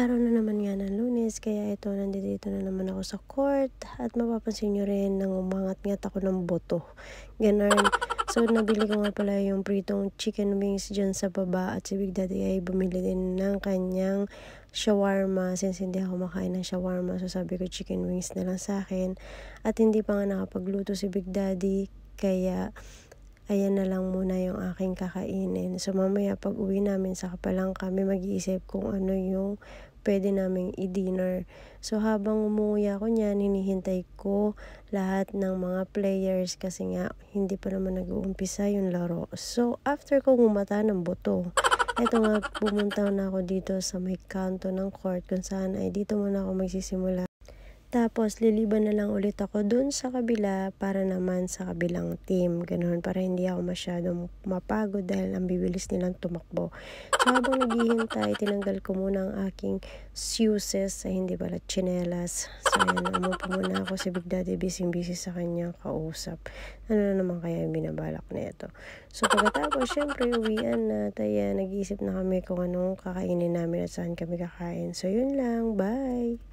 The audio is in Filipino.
Araw na naman nga ng Lunes, kaya ito nandito na naman ako sa court at mapapansin niyo rin nang umangat-ngat ako ng buto, gano'n. So, nabili ko nga pala yung pritong chicken wings diyan sa baba at si Big Daddy ay bumili din ng kanyang shawarma since hindi ako makain ng shawarma. So, sabi ko chicken wings na lang sa'kin at hindi pa nga nakapagluto si Big Daddy kaya ayan na lang muna yung aking kakainin. So, mamaya pag-uwi namin saka pa lang kami mag-iisip kung ano yung puwede naming i-dinner. So, habang umuuwi ako niyan, hinihintay ko lahat ng mga players kasi nga hindi pa naman nag-uumpisa yung laro. So, after kong humata ng buto, eto nga pumunta na ako dito sa may kanto ng court kung saan ay dito muna ako magsisimula. Tapos liliban na lang ulit ako dun sa kabila para naman sa kabilang team, gano'n. Para hindi ako masyadong mapagod dahil ang bibilis nilang tumakbo. So habang naghihintay, tinanggal ko muna ang aking shoes, ay hindi pala tsinelas. So ayan, umupo muna ako, si Big Daddy busy-busy sa kanyang kausap. Ano na naman kaya yung binabalak na ito. So pagkatapos, syempre uwian na, nag-iisip na kami kung anong kakainin namin at saan kami kakain. So yun lang, bye!